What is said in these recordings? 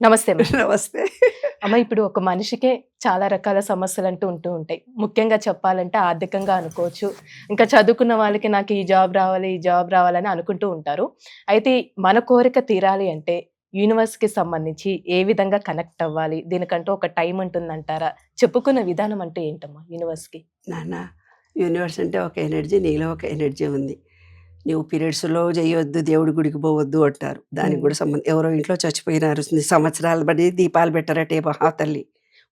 నమస్తే అమ్మ. నమస్తే. అమ్మ, ఇప్పుడు ఒక మనిషికే చాలా రకాల సమస్యలంటూ ఉంటూ ఉంటాయి. ముఖ్యంగా చెప్పాలంటే ఆర్థికంగా అనుకోవచ్చు. ఇంకా చదువుకున్న వాళ్ళకి నాకు ఈ జాబ్ రావాలి, ఈ జాబ్ రావాలని అనుకుంటూ ఉంటారు. అయితే మన కోరిక తీరాలి అంటే యూనివర్స్‌కి సంబంధించి ఏ విధంగా కనెక్ట్ అవ్వాలి? దీనికంటూ ఒక టైమ్ ఉంటుందంటారా? చెప్పుకునే విధానం అంటే ఏంటమ్మా యూనివర్స్‌కి? నాన్న, యూనివర్స్ అంటే ఒక ఎనర్జీ, నీలో ఒక ఎనర్జీ ఉంది. నువ్వు పీరియడ్స్‌లో చేయొద్దు, దేవుడి గుడికి పోవద్దు అంటారు. దానికి హ్మ్. కూడా ఎవరో ఇంట్లో చచ్చిపోయినారు. సంవత్సరాలు బడి దీపాలు పెట్టరట ఏ మహాతల్లి.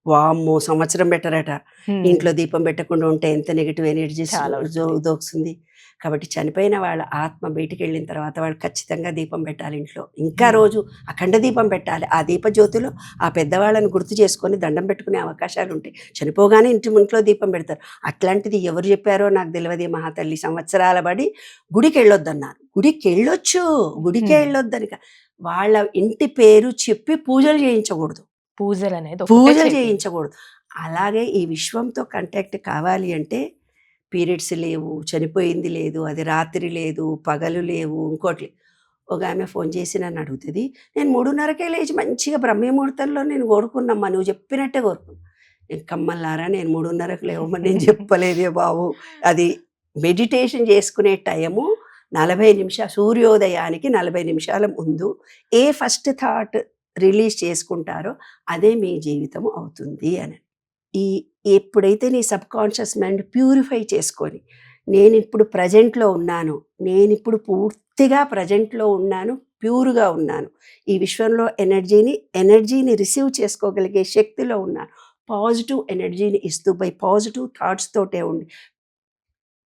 వామ్మో! సంవత్సరం పెట్టరట. హ్మ్. ఇంట్లో దీపం పెట్టకుండా ఉంటే ఎంత నెగెటివ్ ఎనర్జీస్ చాలా ఉంటుంది. దోస్తుంది. కాబట్టి చనిపోయిన వాళ్ళ ఆత్మ బయటికెళ్ళిన తర్వాత వాళ్ళు ఖచ్చితంగా దీపం పెట్టాలి ఇంట్లో. ఇంకా హ్మ్. రోజు అఖండ దీపం పెట్టాలి. ఆ దీపజ్యోతిలో ఆ పెద్దవాళ్ళని గుర్తు చేసుకొని దండం పెట్టుకునే అవకాశాలుంటాయి. చనిపోగానే ఇంట్లో దీపం పెడతారు. అట్లాంటిది ఎవరు చెప్పారో నాకు తెలవదే మహాతల్లి. సంవత్సరాల బడి గుడికెళ్ళొద్దన్నారు. గుడికెళ్ళొచ్చు. గుడికే హ్మ్. ఎళ్ళొద్దని వాళ్ళ ఇంటి పేరు చెప్పి పూజలు చేయించకూడదు. పూజలనేది ఒకటే పూజలు చేయాలి. చేయించకూడదు. అలాగే ఈ విశ్వంతో కాంటాక్ట్ కావాలి అంటే పీరియడ్స్ లేవు, చనిపోయింది లేదు, అది రాత్రి లేదు, పగలు లేవు, ఇంకోటి లేదు. ఒకామె ఫోన్ చేసి నన్ను అడుగుతది. నేను 3:30కే లేచి మంచిగా బ్రహ్మముహూర్తంలో నేను కోరుకున్నమ్మా, నువ్వు చెప్పినట్టే కోరుకున్నా. నేను కమ్మల్లారా, నేను 3:30కి లేవమని నేను చెప్పలేదే బాబు. అది మెడిటేషన్ చేసుకునే టైము 40 నిమిషాలు, సూర్యోదయానికి 40 నిమిషాల ముందు ఏ ఫస్ట్ థాట్ రిలీజ్ చేసుకుంటారో అదే మీ జీవితము అవుతుంది అని. ఈ ఎప్పుడైతే నీ సబ్‌కాన్షియస్ మైండ్ ప్యూరిఫై చేసుకొని, నేనిప్పుడు ప్రెజెంట్‌లో ఉన్నాను. నేనిప్పుడు పూర్తిగా ప్రెజెంట్‌లో ఉన్నాను. ప్యూర్‌గా ఉన్నాను. ఈ విశ్వంలో ఎనర్జీని రిసీవ్ చేసుకోగలిగే శక్తిలో ఉన్నాను. పాజిటివ్ ఎనర్జీని ఇస్తూ పాజిటివ్ థాట్స్ తోటే ఉండి,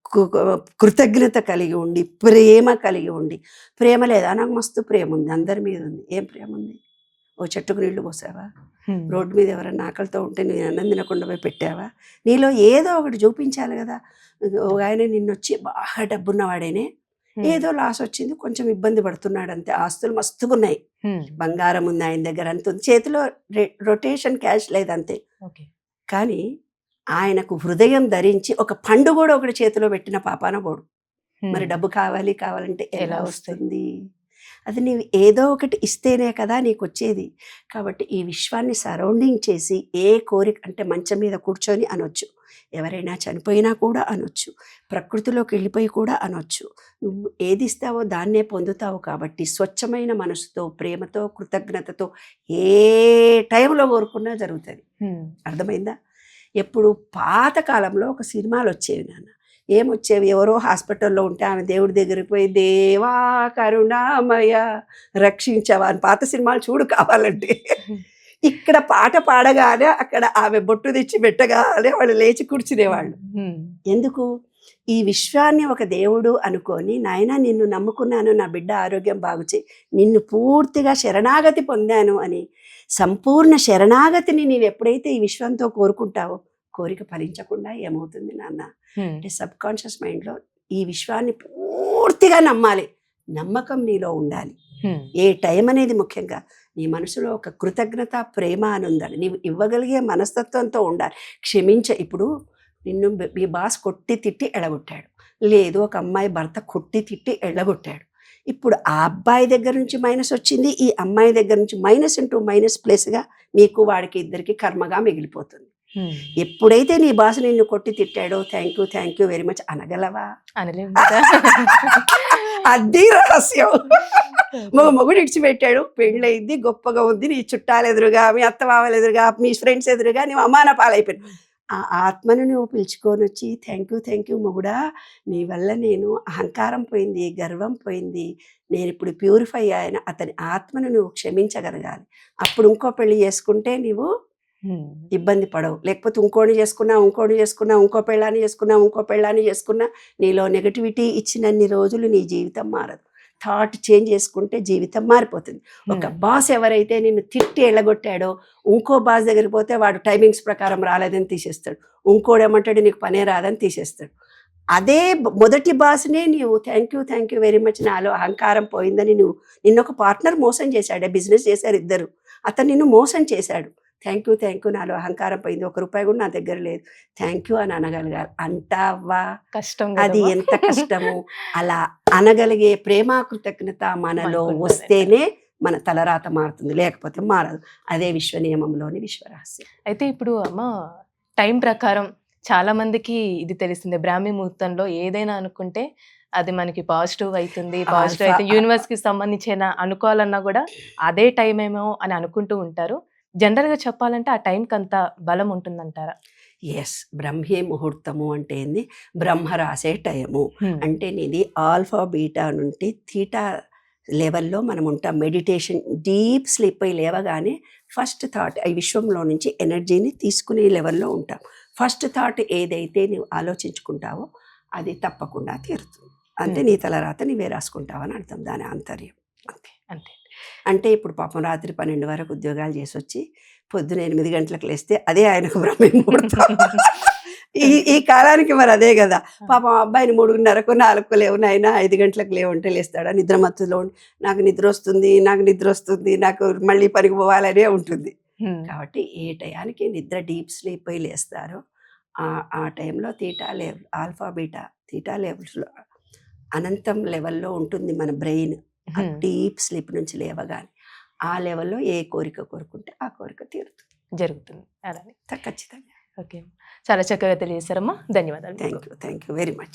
కు కు కృతజ్ఞత కలిగి ఉండి, ప్రేమ కలిగి ఉండి, ప్రేమ లేదా? నాకు మస్తు ప్రేముంది. అందరి మీద ఉంది. ఏం ప్రేముంది? ఓ చెట్టుకు నీళ్లు పోసావా? హ్మ్. రోడ్డు మీద ఎవరైనా ఆకలితో ఉంటే నువ్వు అన్నం తినకుండా పోయి పెట్టావా? నీలో ఏదో ఒకటి చూపించాలి గదా! ఒకాయన నిన్నొచ్చి బాగా డబ్బున్నవాడేనే, హ్మ్. ఏదో లాస్ వచ్చింది, కొంచెం ఇబ్బంది పడుతున్నాడంతే. ఆస్తులు మస్తుగున్నాయి. హ్మ్. బంగారం ఉంది ఆయన దగ్గర, అంతుంది. చేతిలో రొటేషన్ క్యాష్ లేదంతే. ఓకే. కానీ ఆయనకు హృదయం ధరించి ఒక పండు గూడా ఒకడి చేతిలో పెట్టిన పాపాన పోడు. మరి హ్మ్. డబ్బు కావాలంటే ఎలా ఎలా వస్తాయి? వస్తుంది? అది నీవు ఏదో ఒకటి ఇస్తేనే కదా నీకొచ్చేది. కాబట్టి ఈ విశ్వాన్ని సరౌండింగ్ చేసి ఏ కోరిక అంటే మంచం మీద కూర్చొని అనొచ్చు. ఎవరైనా చనిపోయినా కూడా అనొచ్చు. ప్రకృతిలోకి వెళ్ళిపోయి కూడా అనొచ్చు. నువ్వు ఏది ఇస్తావో దాన్నే పొందుతావు కాబట్టి స్వచ్ఛమైన మనసుతో, ప్రేమతో, కృతజ్ఞతతో ఏ టైంలో కోరుకున్నా జరుగుతది. హ్మ్. అర్థమైందా? ఎప్పుడు పాత కాలంలో ఒక సినిమాలొచ్చేవి నాన్న. ఏమొచ్చేవి? ఎవరో హాస్పిటల్‌లో ఉంటే ఆమె దేవుడి దగ్గరికి పోయి, దేవా కరుణామయ రక్షించవా అని. పాత సినిమాలు చూడు కావాలంటే. హ్మ్. ఇక్కడ పాట పాడగానే అక్కడ ఆమె బొట్టు తెచ్చి పెట్టగానే వాళ్ళు లేచి కూర్చునేవాళ్ళు. హ్మ్. ఎందుకు? ఈ విశ్వాన్ని ఒక దేవుడు అనుకోని, నాయనా నిన్ను నమ్ముకున్నాను, నా బిడ్డ ఆరోగ్యం బాగు చెయ్యి, నిన్ను పూర్తిగా శరణాగతి పొందాను అని సంపూర్ణ శరణాగతిని నీవెప్పుడైతే ఈ విశ్వంతో కోరుకుంటావో, కోరిక ఫలించకుండా ఏమవుతుంది నాన్న? హ్మ్. అంటే సబ్‌కాన్షియస్ మైండ్‌లో ఈ విశ్వాన్ని పూర్తిగా నమ్మాలి. నమ్మకం నీలో ఉండాలి. హ్మ్. ఏ టైం అనేది ముఖ్యంగా నీ మనసులో ఒక కృతజ్ఞత, ప్రేమ అని ఉండాలి. నీవు ఇవ్వగలిగే మనస్తత్వంతో ఉండాలి. ఇప్పుడు నిన్ను మీ బాస్ కొట్టి తిట్టి ఎడగొట్టాడు. లేదు, ఒక అమ్మాయి భర్త కొట్టి తిట్టి ఎళ్ళగొట్టాడు. ఇప్పుడు ఆ అబ్బాయి దగ్గర నుంచి మైనస్ వచ్చింది. ఈ అమ్మాయి దగ్గర నుంచి మైనస్ ఇంటూ మైనస్ ప్లస్‌గా మీకు వాడికి ఇద్దరికి కర్మగా మిగిలిపోతుంది. హ్మ్. ఎప్పుడైతే నీ బాస్ నిన్ను కొట్టి తిట్టాడో థాంక్ యూ వెరీ మచ్ అనగలవా? అనలేము కదా! అది రహస్యం. ఓకే. మొగుడు ఇడిచిపెట్టాడు. పెళ్ళయింది, గొప్పగా ఉంది. నీ చుట్టాలెదురుగా, మీ అత్తమామల ఎదురుగా, మీ ఫ్రెండ్స్ ఎదురుగా నువ్వు అమ్మాన పాలైపోయావు. ఆ ఆత్మను నువ్వు పిలుచుకొనొచ్చి థాంక్ యూ మొగుడా, నీ వల్ల నేను అహంకారం పోయింది, గర్వం పోయింది. నేనిప్పుడు ప్యూరిఫై అయ్యాను. అతని ఆత్మను నువ్వు క్షమించగలగాలి. అప్పుడు ఇంకో పెళ్లి చేసుకుంటే నీవు హ్మ్. ఇబ్బంది పడవు. లేకపోతే ఇంకోడిని చేసుకున్నా, ఇంకో పెళ్ళాన్ని చేసుకున్నా నీలో నెగటివిటీ ఇచ్చినన్ని రోజులు నీ జీవితం మారదు. థాట్ చేంజ్ చేసుకుంటే జీవితం మారిపోతుంది. ఒక హ్మ్. బాస్ ఎవరైతే నిన్ను తిట్టి ఎళ్ళగొట్టాడో, ఇంకో బాస్ దగ్గరికి పోతే వాడు టైమింగ్స్ ప్రకారం రాలేదని తీసేస్తాడు. ఇంకోడేమంటాడు నీకు పనే రాదని తీసేస్తాడు. అదే మొదటి బాస్‌నే నీవు థాంక్ యూ వెరీ మచ్, నాలో అహంకారం పోయిందని నిన్నొక పార్ట్నర్ మోసం చేశాడే, బిజినెస్ చేశారు ఇద్దరు. అతను నిన్ను మోసం చేశాడు. థాంక్ యూ నాలో అహంకారం పోయింది. ఒక్క రూపాయి కూడా నా దగ్గర లేదు. థాంక్ యూ అని అనగలగాలి. అంటావా? కష్టం అది గదమ్మా! ఎంత కష్టమో. అలా అనగలిగే ప్రేమ, కృతజ్ఞత మనలో మనకుండాలంట. వస్తేనే మన తలరాత మారుతుంది, లేకపోతే మారదు. అదే విశ్వ నియమంలోని విశ్వరహస్యం. అయితే ఇప్పుడు అమ్మ టైం ప్రకారం చాలా మందికి ఇది తెలిసిందే, బ్రాహ్మీ ముహూర్తంలో ఏదైనా అనుకుంటే అది మనకి పాజిటివ్ అవుతుంది, పాజిటివ్ ఆల్ఫా అయితే యూనివర్స్కి సంబంధించిన అనుకోవాలన్నా కూడా అదే టైం ఏమో అని అనుకుంటూ ఉంటారు. జనరల్గా చెప్పాలంటే ఆ టైంకి అంత బలం ఉంటుందంటారా? ఎస్, బ్రహ్మే ముహూర్తము అంటే ఏంది? బ్రహ్మ రాసే టైము. హ్మ్. అంటే నీది ఆల్ఫా బీటా నుండి థీటా లెవెల్లో మనం ఉంటాం. మెడిటేషన్ డీప్ స్లీప్ అయి లేవగానే ఫస్ట్ థాట్ ఈ విశ్వంలో నుంచి ఎనర్జీని తీసుకునే లెవెల్లో ఉంటాం. ఫస్ట్ థాట్ ఏదైతే నువ్వు ఆలోచించుకుంటావో అది తప్పకుండా తీరుతుంది. అంటే నీ తలరాత నీవే రాసుకుంటావని అర్థం, దాని ఆంతర్యం. ఓకే, అంతే. అంటే ఇప్పుడు పాపం రాత్రి 12 వరకు ఉద్యోగాలు చేసొచ్చి పొద్దున 8 గంటలకు లేస్తే అదే ఆయనకు బ్రహ్మ ముహూర్తం. ఈ కాలానికి మరి అదే కదా. పాపం అబ్బాయిని 3:30కు 4కు లేవు నాయనా, 5 గంటలకు లేవంటే లేస్తాడా? నిద్రమత్తులో ఉండి నాకు నిద్ర వస్తుంది, నాకు మళ్ళీ పనికి పోవాలనే ఉంటుంది. కాబట్టి ఏ టయానికి నిద్ర డీప్ స్లీప్ అయి లేస్తారో ఆ టైంలో theta level, alpha beta theta లెవెల్స్లో అనంతం లెవెల్లో ఉంటుంది మన బ్రెయిన్. డీప్ స్లీప్ నుంచి లేవగానే ఆ లెవెల్లో ఏ కోరిక కోరుకుంటే ఆ కోరిక తీరుతుంది, జరుగుతుంది అలానే. ఖచ్చితంగా. ఓకే, చాలా చక్కగా తెలియజేశారమ్మా, ధన్యవాదాలు. Thank you very much.